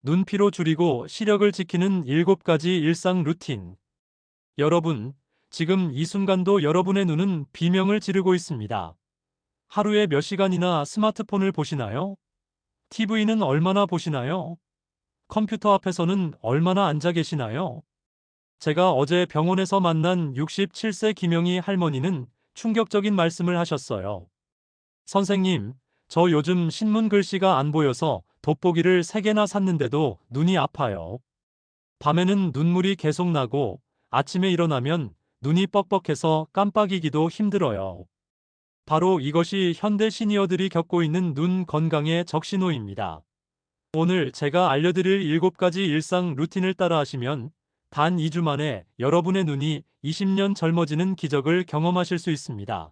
눈피로 줄이고 시력을 지키는 7가지 일상 루틴. 여러분, 지금 이 순간도 여러분의 눈은 비명을 지르고 있습니다. 하루에 몇 시간이나 스마트폰을 보시나요? TV는 얼마나 보시나요? 컴퓨터 앞에서는 얼마나 앉아 계시나요? 제가 어제 병원에서 만난 67세 김영희 할머니는 충격적인 말씀을 하셨어요. 선생님, 저 요즘 신문 글씨가 안 보여서 돋보기를 3개나 샀는데도 눈이 아파요. 밤에는 눈물이 계속 나고 아침에 일어나면 눈이 뻑뻑해서 깜빡이기도 힘들어요. 바로 이것이 현대 시니어들이 겪고 있는 눈 건강의 적신호입니다. 오늘 제가 알려드릴 7가지 일상 루틴을 따라 하시면 단 2주 만에 여러분의 눈이 20년 젊어지는 기적을 경험하실 수 있습니다.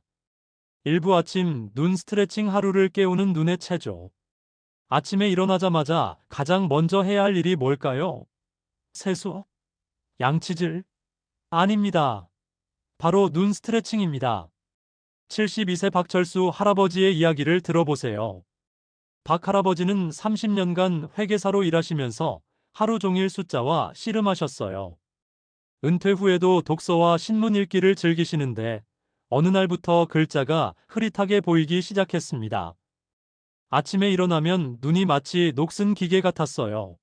일부 아침 눈 스트레칭. 하루를 깨우는 눈의 체조. 아침에 일어나자마자 가장 먼저 해야 할 일이 뭘까요? 세수? 양치질? 아닙니다. 바로 눈 스트레칭입니다. 72세 박철수 할아버지의 이야기를 들어보세요. 박 할아버지는 30년간 회계사로 일하시면서 하루 종일 숫자와 씨름하셨어요. 은퇴 후에도 독서와 신문 읽기를 즐기시는데 어느 날부터 글자가 흐릿하게 보이기 시작했습니다. 아침에 일어나면 눈이 마치 녹슨 기계 같았어요.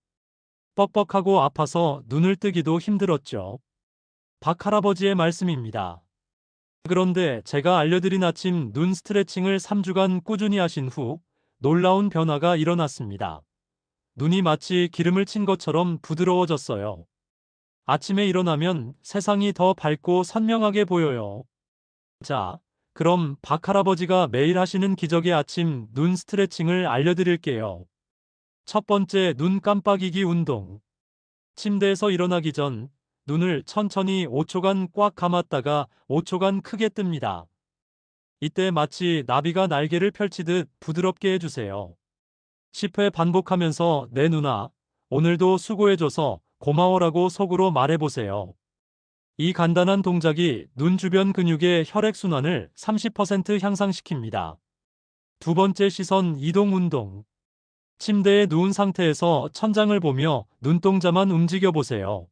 뻑뻑하고 아파서 눈을 뜨기도 힘들었죠. 박 할아버지의 말씀입니다. 그런데 제가 알려드린 아침 눈 스트레칭을 3주간 꾸준히 하신 후 놀라운 변화가 일어났습니다. 눈이 마치 기름을 친 것처럼 부드러워졌어요. 아침에 일어나면 세상이 더 밝고 선명하게 보여요. 자, 그럼 박 할아버지가 매일 하시는 기적의 아침 눈 스트레칭을 알려드릴게요. 첫 번째, 눈 깜빡이기 운동. 침대에서 일어나기 전 눈을 천천히 5초간 꽉 감았다가 5초간 크게 뜹니다. 이때 마치 나비가 날개를 펼치듯 부드럽게 해주세요. 10회 반복하면서 내 누나, 오늘도 수고해줘서 고마워라고 속으로 말해보세요. 이 간단한 동작이 눈 주변 근육의 혈액순환을 30% 향상시킵니다. 두 번째, 시선 이동 운동. 침대에 누운 상태에서 천장을 보며 눈동자만 움직여 보세요.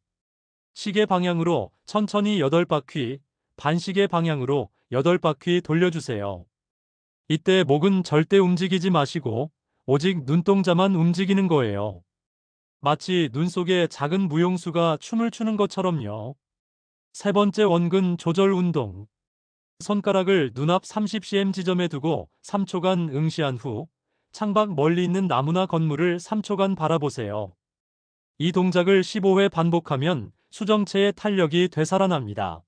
시계 방향으로 천천히 8바퀴, 반시계 방향으로 8바퀴 돌려주세요. 이때 목은 절대 움직이지 마시고 오직 눈동자만 움직이는 거예요. 마치 눈 속에 작은 무용수가 춤을 추는 것처럼요. 세 번째, 원근 조절 운동. 손가락을 눈앞 30cm 지점에 두고 3초간 응시한 후 창밖 멀리 있는 나무나 건물을 3초간 바라보세요. 이 동작을 15회 반복하면 수정체의 탄력이 되살아납니다.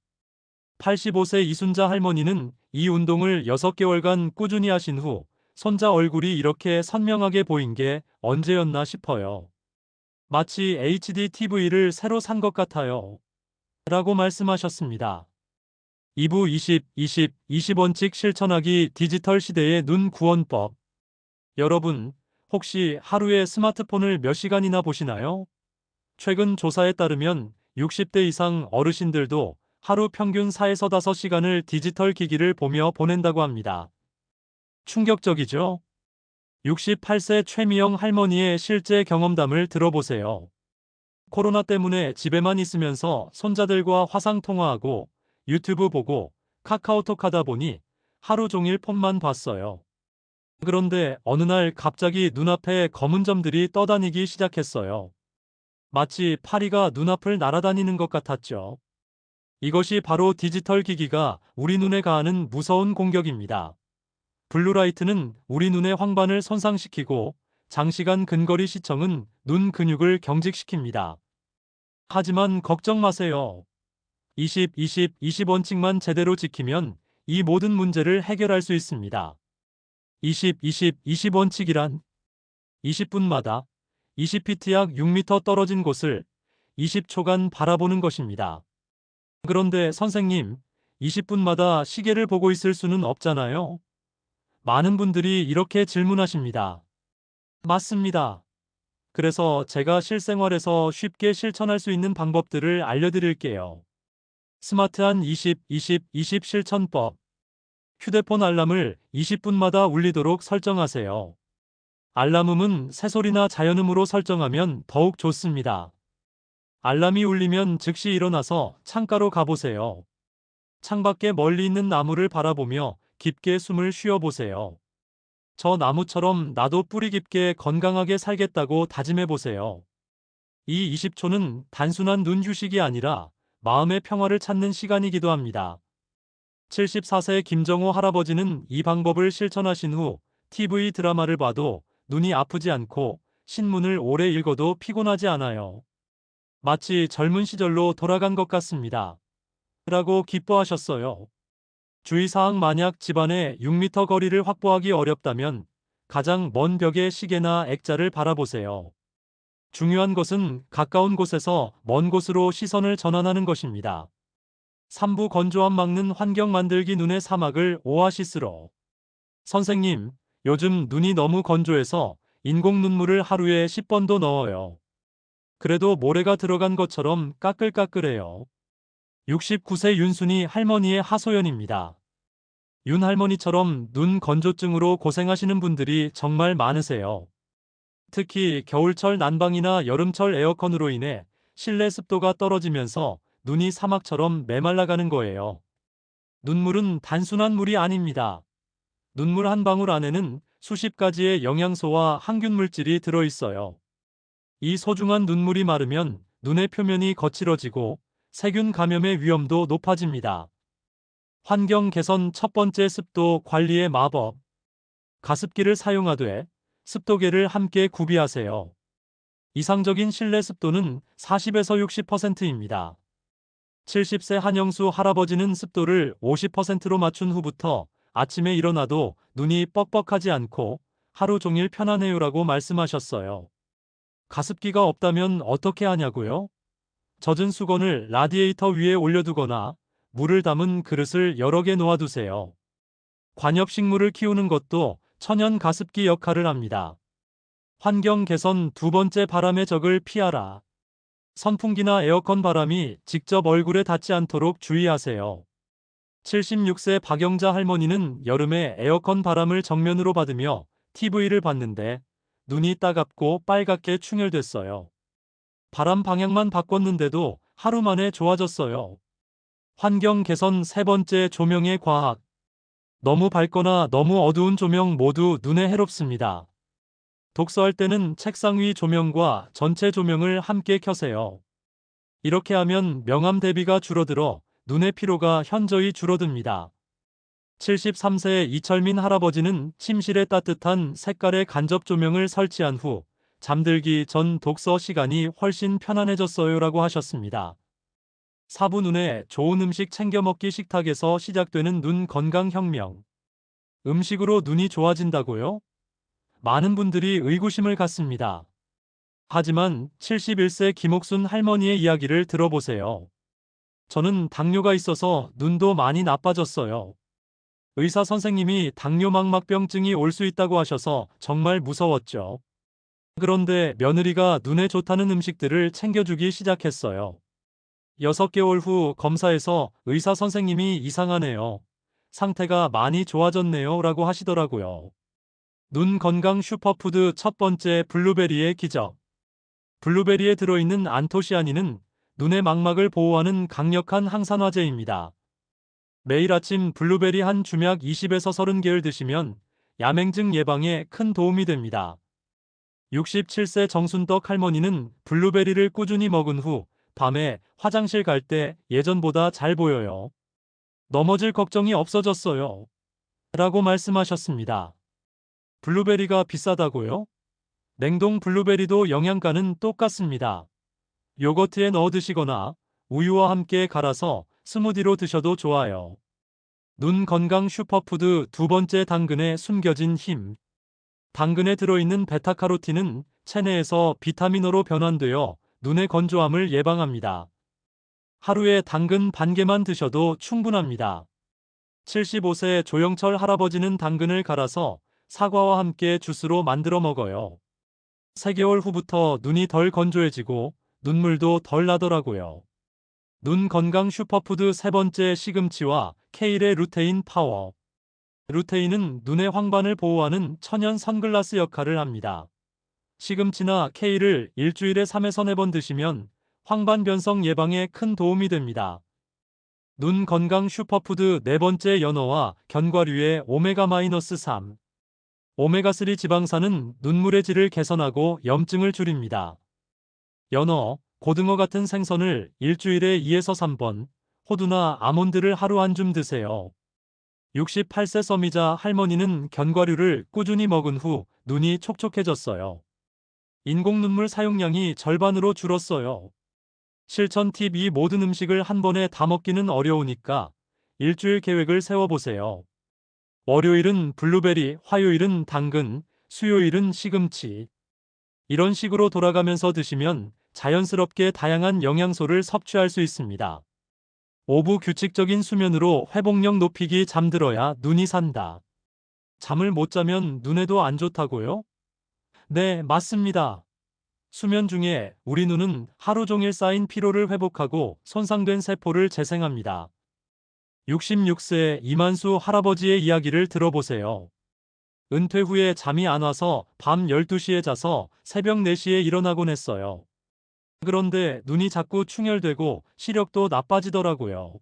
85세 이순자 할머니는 이 운동을 6개월간 꾸준히 하신 후 손자 얼굴이 이렇게 선명하게 보인 게 언제였나 싶어요. 마치 HD TV를 새로 산 것 같아요. 라고 말씀하셨습니다. 2부 20원칙 실천하기 디지털 시대의 눈 구원법. 여러분, 혹시 하루에 스마트폰을 몇 시간이나 보시나요? 최근 조사에 따르면 60대 이상 어르신들도 하루 평균 4에서 5시간을 디지털 기기를 보며 보낸다고 합니다. 충격적이죠? 68세 최미영 할머니의 실제 경험담을 들어보세요. 코로나 때문에 집에만 있으면서 손자들과 화상통화하고 유튜브 보고 카카오톡 하다 보니 하루 종일 폰만 봤어요. 그런데 어느 날 갑자기 눈앞에 검은 점들이 떠다니기 시작했어요. 마치 파리가 눈앞을 날아다니는 것 같았죠. 이것이 바로 디지털 기기가 우리 눈에 가하는 무서운 공격입니다. 블루라이트는 우리 눈의 황반을 손상시키고 장시간 근거리 시청은 눈 근육을 경직시킵니다. 하지만 걱정 마세요. 20원칙만 제대로 지키면 이 모든 문제를 해결할 수 있습니다. 20원칙이란 20분마다 20피트 약 6m 떨어진 곳을 20초간 바라보는 것입니다. 그런데 선생님, 20분마다 시계를 보고 있을 수는 없잖아요. 많은 분들이 이렇게 질문하십니다. 맞습니다. 그래서 제가 실생활에서 쉽게 실천할 수 있는 방법들을 알려드릴게요. 스마트한 20 실천법. 휴대폰 알람을 20분마다 울리도록 설정하세요. 알람음은 새소리나 자연음으로 설정하면 더욱 좋습니다. 알람이 울리면 즉시 일어나서 창가로 가보세요. 창밖에 멀리 있는 나무를 바라보며 깊게 숨을 쉬어보세요. 저 나무처럼 나도 뿌리 깊게 건강하게 살겠다고 다짐해보세요. 이 20초는 단순한 눈 휴식이 아니라 마음의 평화를 찾는 시간이기도 합니다. 74세 김정호 할아버지는 이 방법을 실천하신 후 TV 드라마를 봐도 눈이 아프지 않고 신문을 오래 읽어도 피곤하지 않아요. 마치 젊은 시절로 돌아간 것 같습니다. 라고 기뻐하셨어요. 주의사항: 만약 집안에 6m 거리를 확보하기 어렵다면 가장 먼 벽의 시계나 액자를 바라보세요. 중요한 것은 가까운 곳에서 먼 곳으로 시선을 전환하는 것입니다. 3부 건조함 막는 환경 만들기: 눈의 사막을 오아시스로. 선생님, 요즘 눈이 너무 건조해서 인공 눈물을 하루에 10번도 넣어요. 그래도 모래가 들어간 것처럼 까끌까끌해요. 69세 윤순이 할머니의 하소연입니다. 윤 할머니처럼 눈 건조증으로 고생하시는 분들이 정말 많으세요. 특히 겨울철 난방이나 여름철 에어컨으로 인해 실내 습도가 떨어지면서 눈이 사막처럼 메말라가는 거예요. 눈물은 단순한 물이 아닙니다. 눈물 한 방울 안에는 수십 가지의 영양소와 항균 물질이 들어있어요. 이 소중한 눈물이 마르면 눈의 표면이 거칠어지고 세균 감염의 위험도 높아집니다. 환경 개선: 첫 번째, 습도 관리의 마법. 가습기를 사용하되 습도계를 함께 구비하세요. 이상적인 실내 습도는 40에서 60%입니다. 70세 한영수 할아버지는 습도를 50%로 맞춘 후부터 아침에 일어나도 눈이 뻑뻑하지 않고 하루 종일 편안해요라고 말씀하셨어요. 가습기가 없다면 어떻게 하냐고요? 젖은 수건을 라디에이터 위에 올려두거나 물을 담은 그릇을 여러 개 놓아두세요. 관엽식물을 키우는 것도 천연 가습기 역할을 합니다. 환경 개선: 두 번째, 바람의 적을 피하라. 선풍기나 에어컨 바람이 직접 얼굴에 닿지 않도록 주의하세요. 76세 박영자 할머니는 여름에 에어컨 바람을 정면으로 받으며 TV를 봤는데 눈이 따갑고 빨갛게 충혈됐어요. 바람 방향만 바꿨는데도 하루 만에 좋아졌어요. 환경 개선: 세 번째, 조명의 과학. 너무 밝거나 너무 어두운 조명 모두 눈에 해롭습니다. 독서할 때는 책상 위 조명과 전체 조명을 함께 켜세요. 이렇게 하면 명암 대비가 줄어들어 눈의 피로가 현저히 줄어듭니다. 73세 이철민 할아버지는 침실에 따뜻한 색깔의 간접 조명을 설치한 후 잠들기 전 독서 시간이 훨씬 편안해졌어요라고 하셨습니다. 4부 눈에 좋은 음식 챙겨 먹기: 식탁에서 시작되는 눈 건강 혁명. 음식으로 눈이 좋아진다고요? 많은 분들이 의구심을 갖습니다. 하지만 71세 김옥순 할머니의 이야기를 들어보세요. 저는 당뇨가 있어서 눈도 많이 나빠졌어요. 의사 선생님이 당뇨망막병증이 올 수 있다고 하셔서 정말 무서웠죠. 그런데 며느리가 눈에 좋다는 음식들을 챙겨주기 시작했어요. 6개월 후 검사에서 의사 선생님이 이상하네요. 상태가 많이 좋아졌네요 라고 하시더라고요. 눈 건강 슈퍼푸드: 첫 번째, 블루베리의 기적. 블루베리에 들어있는 안토시아닌은 눈의 망막을 보호하는 강력한 항산화제입니다. 매일 아침 블루베리 한 주약 20에서 30개를 드시면 야맹증 예방에 큰 도움이 됩니다. 67세 정순덕 할머니는 블루베리를 꾸준히 먹은 후 밤에 화장실 갈 때 예전보다 잘 보여요. 넘어질 걱정이 없어졌어요. 라고 말씀하셨습니다. 블루베리가 비싸다고요? 냉동 블루베리도 영양가는 똑같습니다. 요거트에 넣어 드시거나 우유와 함께 갈아서 스무디로 드셔도 좋아요. 눈 건강 슈퍼푸드: 두 번째, 당근의 숨겨진 힘. 당근에 들어있는 베타카로틴은 체내에서 비타민으로 변환되어 눈의 건조함을 예방합니다. 하루에 당근 반 개만 드셔도 충분합니다. 75세 조영철 할아버지는 당근을 갈아서 사과와 함께 주스로 만들어 먹어요. 3개월 후부터 눈이 덜 건조해지고 눈물도 덜 나더라고요. 눈 건강 슈퍼푸드: 세 번째, 시금치와 케일의 루테인 파워. 루테인은 눈의 황반을 보호하는 천연 선글라스 역할을 합니다. 시금치나 케일을 일주일에 3에서 4번 드시면 황반 변성 예방에 큰 도움이 됩니다. 눈 건강 슈퍼푸드 네 번째, 연어와 견과류의 오메가-3. 오메가3 지방산은 눈물의 질을 개선하고 염증을 줄입니다. 연어, 고등어 같은 생선을 일주일에 2에서 3번, 호두나 아몬드를 하루 한 줌 드세요. 68세 서미자 할머니는 견과류를 꾸준히 먹은 후 눈이 촉촉해졌어요. 인공 눈물 사용량이 절반으로 줄었어요. 실천 팁: 이 모든 음식을 한 번에 다 먹기는 어려우니까 일주일 계획을 세워보세요. 월요일은 블루베리, 화요일은 당근, 수요일은 시금치. 이런 식으로 돌아가면서 드시면 자연스럽게 다양한 영양소를 섭취할 수 있습니다. 오후 규칙적인 수면으로 회복력 높이기. 잠들어야 눈이 산다. 잠을 못 자면 눈에도 안 좋다고요? 네, 맞습니다. 수면 중에 우리 눈은 하루 종일 쌓인 피로를 회복하고 손상된 세포를 재생합니다. 66세 이만수 할아버지의 이야기를 들어보세요. 은퇴 후에 잠이 안 와서 밤 12시에 자서 새벽 4시에 일어나곤 했어요. 그런데 눈이 자꾸 충혈되고 시력도 나빠지더라고요.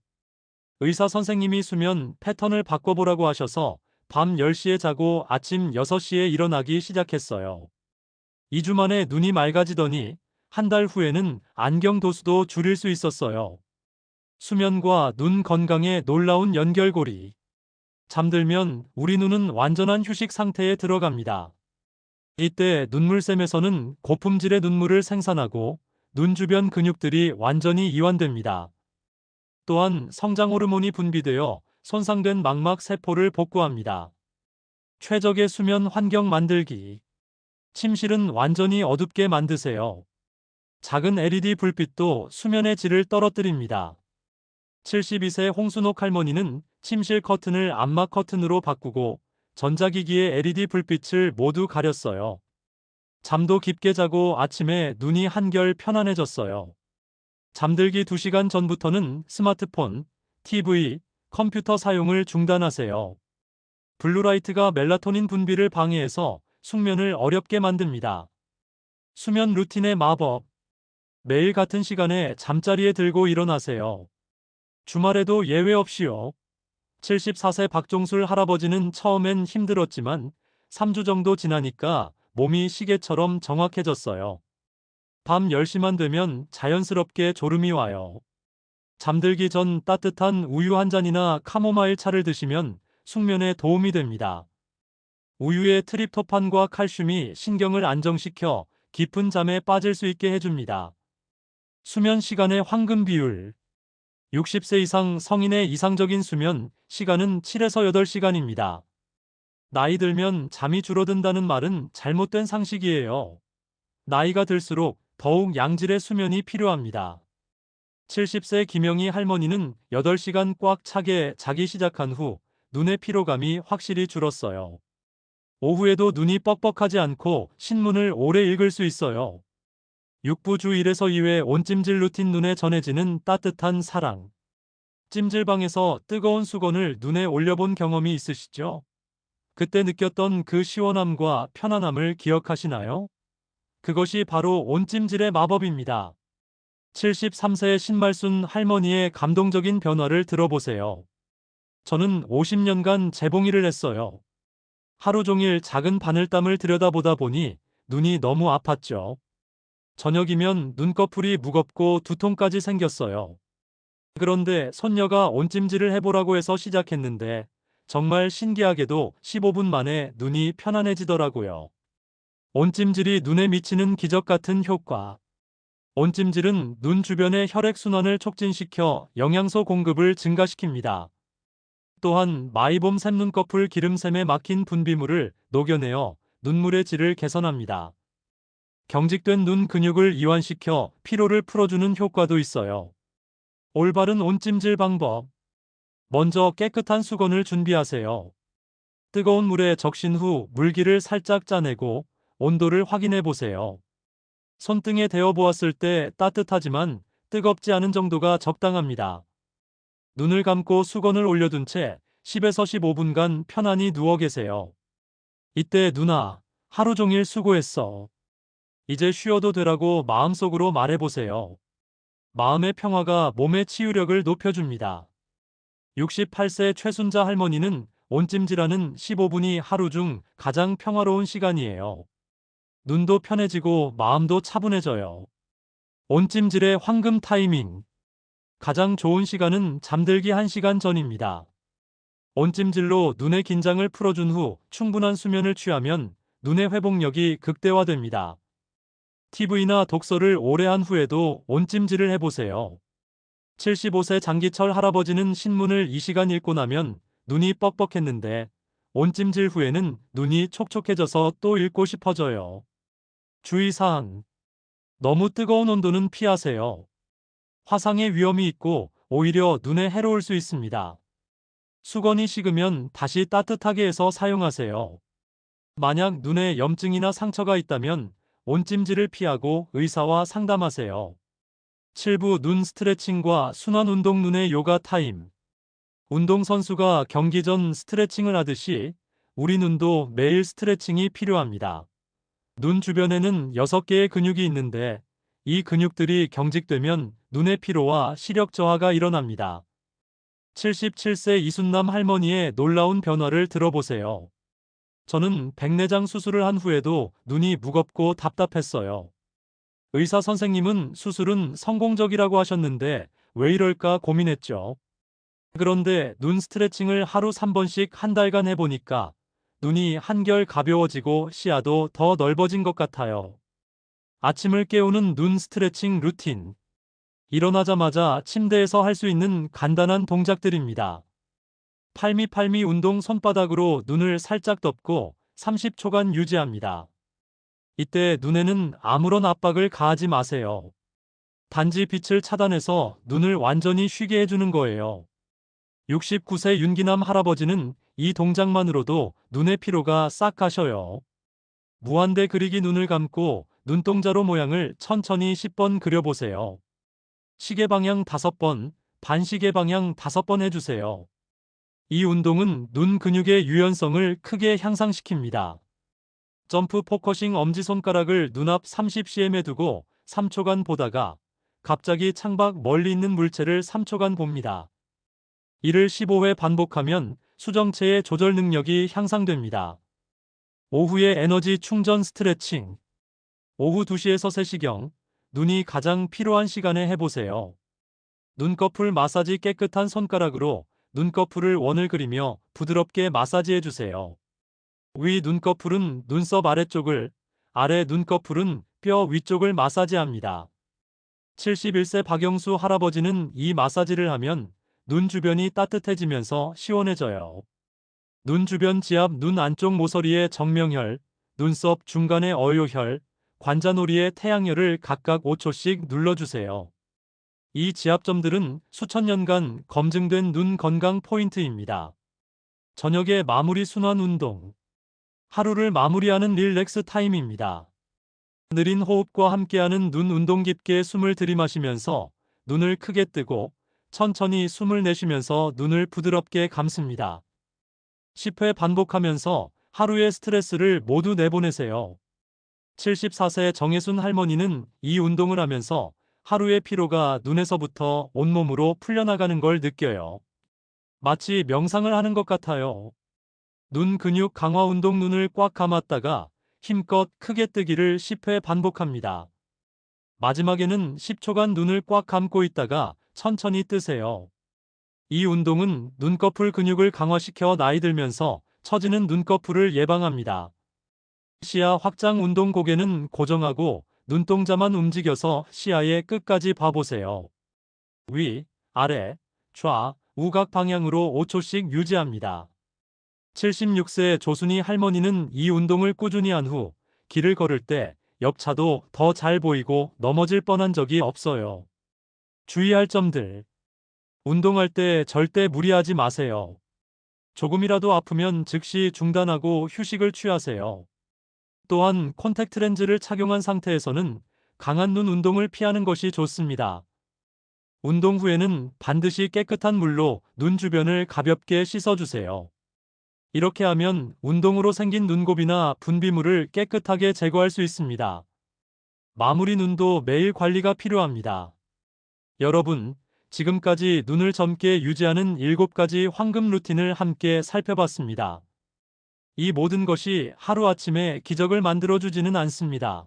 의사 선생님이 수면 패턴을 바꿔보라고 하셔서 밤 10시에 자고 아침 6시에 일어나기 시작했어요. 2주 만에 눈이 맑아지더니 한 달 후에는 안경 도수도 줄일 수 있었어요. 수면과 눈 건강의 놀라운 연결고리. 잠들면 우리 눈은 완전한 휴식 상태에 들어갑니다. 이때 눈물샘에서는 고품질의 눈물을 생산하고 눈 주변 근육들이 완전히 이완됩니다. 또한 성장 호르몬이 분비되어 손상된 망막 세포를 복구합니다. 최적의 수면 환경 만들기. 침실은 완전히 어둡게 만드세요. 작은 LED 불빛도 수면의 질을 떨어뜨립니다. 72세 홍순옥 할머니는 침실 커튼을 암막 커튼으로 바꾸고 전자기기의 LED 불빛을 모두 가렸어요. 잠도 깊게 자고 아침에 눈이 한결 편안해졌어요. 잠들기 2시간 전부터는 스마트폰, TV, 컴퓨터 사용을 중단하세요. 블루라이트가 멜라토닌 분비를 방해해서 숙면을 어렵게 만듭니다. 수면 루틴의 마법. 매일 같은 시간에 잠자리에 들고 일어나세요. 주말에도 예외 없이요. 74세 박종술 할아버지는 처음엔 힘들었지만 3주 정도 지나니까 몸이 시계처럼 정확해졌어요. 밤 10시만 되면 자연스럽게 졸음이 와요. 잠들기 전 따뜻한 우유 한 잔이나 카모마일 차를 드시면 숙면에 도움이 됩니다. 우유의 트립토판과 칼슘이 신경을 안정시켜 깊은 잠에 빠질 수 있게 해줍니다. 수면 시간의 황금 비율. 60세 이상 성인의 이상적인 수면 시간은 7에서 8시간입니다. 나이 들면 잠이 줄어든다는 말은 잘못된 상식이에요. 나이가 들수록 더욱 양질의 수면이 필요합니다. 70세 김영희 할머니는 8시간 꽉 차게 자기 시작한 후 눈의 피로감이 확실히 줄었어요. 오후에도 눈이 뻑뻑하지 않고 신문을 오래 읽을 수 있어요. 6부 주 1에서 2회 온찜질 루틴. 눈에 전해지는 따뜻한 사랑. 찜질방에서 뜨거운 수건을 눈에 올려본 경험이 있으시죠? 그때 느꼈던 그 시원함과 편안함을 기억하시나요? 그것이 바로 온찜질의 마법입니다. 73세의 신말순 할머니의 감동적인 변화를 들어보세요. 저는 50년간 재봉이를 했어요. 하루 종일 작은 바늘땀을 들여다보다 보니 눈이 너무 아팠죠. 저녁이면 눈꺼풀이 무겁고 두통까지 생겼어요. 그런데 손녀가 온찜질을 해보라고 해서 시작했는데 정말 신기하게도 15분 만에 눈이 편안해지더라고요. 온찜질이 눈에 미치는 기적 같은 효과. 온찜질은 눈 주변의 혈액순환을 촉진시켜 영양소 공급을 증가시킵니다. 또한 마이봄 샘눈꺼풀 기름샘에 막힌 분비물을 녹여내어 눈물의 질을 개선합니다. 경직된 눈 근육을 이완시켜 피로를 풀어주는 효과도 있어요. 올바른 온찜질 방법. 먼저 깨끗한 수건을 준비하세요. 뜨거운 물에 적신 후 물기를 살짝 짜내고 온도를 확인해 보세요. 손등에 대어 보았을 때 따뜻하지만 뜨겁지 않은 정도가 적당합니다. 눈을 감고 수건을 올려둔 채 10에서 15분간 편안히 누워 계세요. 이때 누나, 하루 종일 수고했어. 이제 쉬어도 되라고 마음속으로 말해보세요. 마음의 평화가 몸의 치유력을 높여줍니다. 68세 최순자 할머니는 온찜질하는 15분이 하루 중 가장 평화로운 시간이에요. 눈도 편해지고 마음도 차분해져요. 온찜질의 황금 타이밍. 가장 좋은 시간은 잠들기 1시간 전입니다. 온찜질로 눈의 긴장을 풀어준 후 충분한 수면을 취하면 눈의 회복력이 극대화됩니다. TV나 독서를 오래 한 후에도 온찜질을 해보세요. 75세 장기철 할아버지는 신문을 2시간 읽고 나면 눈이 뻑뻑했는데 온찜질 후에는 눈이 촉촉해져서 또 읽고 싶어져요. 주의사항. 너무 뜨거운 온도는 피하세요. 화상의 위험이 있고 오히려 눈에 해로울 수 있습니다. 수건이 식으면 다시 따뜻하게 해서 사용하세요. 만약 눈에 염증이나 상처가 있다면 온찜질을 피하고 의사와 상담하세요. 7부 눈 스트레칭과 순환 운동 눈의 요가 타임. 운동선수가 경기 전 스트레칭을 하듯이 우리 눈도 매일 스트레칭이 필요합니다. 눈 주변에는 6개의 근육이 있는데 이 근육들이 경직되면 눈의 피로와 시력 저하가 일어납니다. 77세 이순남 할머니의 놀라운 변화를 들어보세요. 저는 백내장 수술을 한 후에도 눈이 무겁고 답답했어요. 의사 선생님은 수술은 성공적이라고 하셨는데 왜 이럴까 고민했죠. 그런데 눈 스트레칭을 하루 3번씩 한 달간 해보니까 눈이 한결 가벼워지고 시야도 더 넓어진 것 같아요. 아침을 깨우는 눈 스트레칭 루틴. 일어나자마자 침대에서 할 수 있는 간단한 동작들입니다. 팔미 운동 손바닥으로 눈을 살짝 덮고 30초간 유지합니다. 이때 눈에는 아무런 압박을 가하지 마세요. 단지 빛을 차단해서 눈을 완전히 쉬게 해주는 거예요. 69세 윤기남 할아버지는 이 동작만으로도 눈의 피로가 싹 가셔요. 무한대 그리기 눈을 감고 눈동자로 모양을 천천히 10번 그려보세요. 시계 방향 5번, 반시계 방향 5번 해주세요. 이 운동은 눈 근육의 유연성을 크게 향상시킵니다. 점프 포커싱 엄지손가락을 눈앞 30cm에 두고 3초간 보다가 갑자기 창밖 멀리 있는 물체를 3초간 봅니다. 이를 15회 반복하면 수정체의 조절 능력이 향상됩니다. 오후에 에너지 충전 스트레칭. 오후 2시에서 3시경, 눈이 가장 피로한 시간에 해보세요. 눈꺼풀 마사지 깨끗한 손가락으로 눈꺼풀을 원을 그리며 부드럽게 마사지해주세요. 위 눈꺼풀은 눈썹 아래쪽을, 아래 눈꺼풀은 뼈 위쪽을 마사지합니다. 71세 박영수 할아버지는 이 마사지를 하면 눈 주변이 따뜻해지면서 시원해져요. 눈 주변 지압 눈 안쪽 모서리의 정명혈, 눈썹 중간의 어요혈, 관자놀이의 태양혈을 각각 5초씩 눌러주세요. 이 지압점들은 수천 년간 검증된 눈 건강 포인트입니다. 저녁에 마무리 순환 운동. 하루를 마무리하는 릴렉스 타임입니다. 느린 호흡과 함께하는 눈 운동 깊게 숨을 들이마시면서 눈을 크게 뜨고 천천히 숨을 내쉬면서 눈을 부드럽게 감습니다. 10회 반복하면서 하루의 스트레스를 모두 내보내세요. 74세 정혜순 할머니는 이 운동을 하면서 하루의 피로가 눈에서부터 온몸으로 풀려나가는 걸 느껴요. 마치 명상을 하는 것 같아요. 눈 근육 강화 운동 눈을 꽉 감았다가 힘껏 크게 뜨기를 10회 반복합니다. 마지막에는 10초간 눈을 꽉 감고 있다가 천천히 뜨세요. 이 운동은 눈꺼풀 근육을 강화시켜 나이 들면서 처지는 눈꺼풀을 예방합니다. 시야 확장 운동 고개는 고정하고 눈동자만 움직여서 시야의 끝까지 봐보세요. 위, 아래, 좌, 우각 방향으로 5초씩 유지합니다. 76세 조순이 할머니는 이 운동을 꾸준히 한 후 길을 걸을 때 옆차도 더 잘 보이고 넘어질 뻔한 적이 없어요. 주의할 점들. 운동할 때 절대 무리하지 마세요. 조금이라도 아프면 즉시 중단하고 휴식을 취하세요. 또한 콘택트 렌즈를 착용한 상태에서는 강한 눈 운동을 피하는 것이 좋습니다. 운동 후에는 반드시 깨끗한 물로 눈 주변을 가볍게 씻어주세요. 이렇게 하면 운동으로 생긴 눈곱이나 분비물을 깨끗하게 제거할 수 있습니다. 마무리 눈도 매일 관리가 필요합니다. 여러분, 지금까지 눈을 젊게 유지하는 7가지 황금 루틴을 함께 살펴봤습니다. 이 모든 것이 하루아침에 기적을 만들어주지는 않습니다.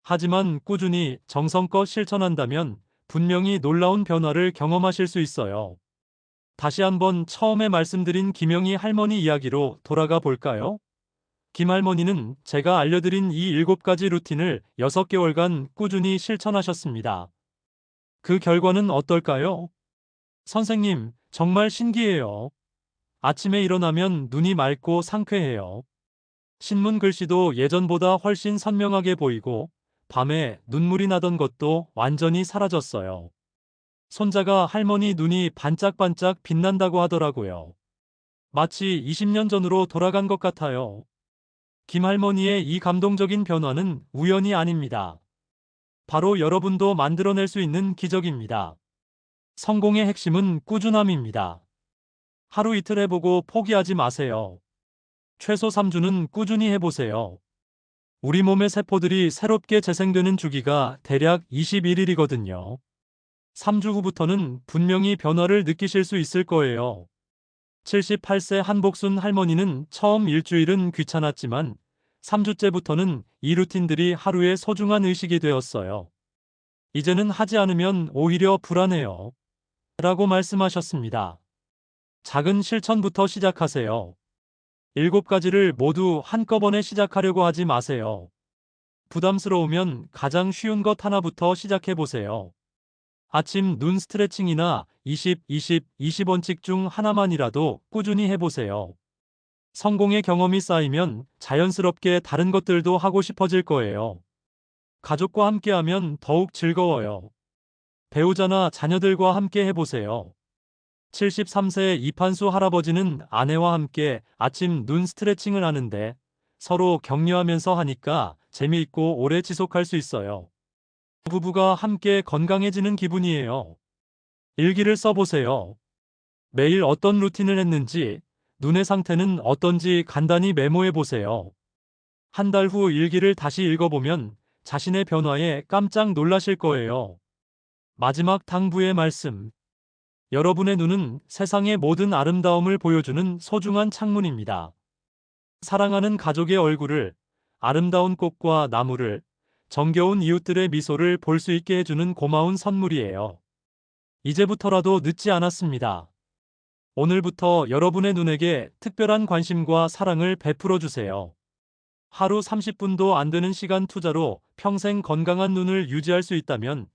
하지만 꾸준히 정성껏 실천한다면 분명히 놀라운 변화를 경험하실 수 있어요. 다시 한번 처음에 말씀드린 김영희 할머니 이야기로 돌아가 볼까요? 김 할머니는 제가 알려드린 이 7가지 루틴을 6개월간 꾸준히 실천하셨습니다. 그 결과는 어떨까요? 선생님, 정말 신기해요. 아침에 일어나면 눈이 맑고 상쾌해요. 신문 글씨도 예전보다 훨씬 선명하게 보이고, 밤에 눈물이 나던 것도 완전히 사라졌어요. 손자가 할머니 눈이 반짝반짝 빛난다고 하더라고요. 마치 20년 전으로 돌아간 것 같아요. 김 할머니의 이 감동적인 변화는 우연이 아닙니다. 바로 여러분도 만들어낼 수 있는 기적입니다. 성공의 핵심은 꾸준함입니다. 하루 이틀 해보고 포기하지 마세요. 최소 3주는 꾸준히 해보세요. 우리 몸의 세포들이 새롭게 재생되는 주기가 대략 21일이거든요. 3주 후부터는 분명히 변화를 느끼실 수 있을 거예요. 78세 한복순 할머니는 처음 일주일은 귀찮았지만 3주째부터는 이 루틴들이 하루의 소중한 의식이 되었어요. 이제는 하지 않으면 오히려 불안해요. 라고 말씀하셨습니다. 작은 실천부터 시작하세요. 7가지를 모두 한꺼번에 시작하려고 하지 마세요. 부담스러우면 가장 쉬운 것 하나부터 시작해 보세요. 아침 눈 스트레칭이나 20원칙 중 하나만이라도 꾸준히 해보세요. 성공의 경험이 쌓이면 자연스럽게 다른 것들도 하고 싶어질 거예요. 가족과 함께하면 더욱 즐거워요. 배우자나 자녀들과 함께 해보세요. 73세 이판수 할아버지는 아내와 함께 아침 눈 스트레칭을 하는데 서로 격려하면서 하니까 재미있고 오래 지속할 수 있어요. 부부가 함께 건강해지는 기분이에요. 일기를 써보세요. 매일 어떤 루틴을 했는지, 눈의 상태는 어떤지 간단히 메모해 보세요. 한 달 후 일기를 다시 읽어보면 자신의 변화에 깜짝 놀라실 거예요. 마지막 당부의 말씀. 여러분의 눈은 세상의 모든 아름다움을 보여주는 소중한 창문입니다. 사랑하는 가족의 얼굴을, 아름다운 꽃과 나무를, 정겨운 이웃들의 미소를 볼 수 있게 해주는 고마운 선물이에요. 이제부터라도 늦지 않았습니다. 오늘부터 여러분의 눈에게 특별한 관심과 사랑을 베풀어 주세요. 하루 30분도 안 되는 시간 투자로 평생 건강한 눈을 유지할 수 있다면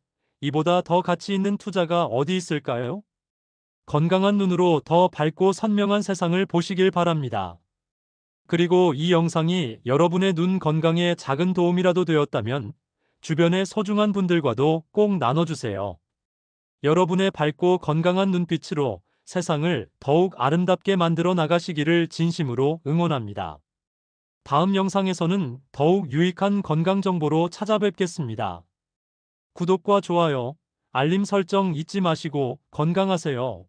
이보다 더 가치 있는 투자가 어디 있을까요? 건강한 눈으로 더 밝고 선명한 세상을 보시길 바랍니다. 그리고 이 영상이 여러분의 눈 건강에 작은 도움이라도 되었다면 주변의 소중한 분들과도 꼭 나눠주세요. 여러분의 밝고 건강한 눈빛으로 세상을 더욱 아름답게 만들어 나가시기를 진심으로 응원합니다. 다음 영상에서는 더욱 유익한 건강 정보로 찾아뵙겠습니다. 구독과 좋아요, 알림 설정 잊지 마시고 건강하세요.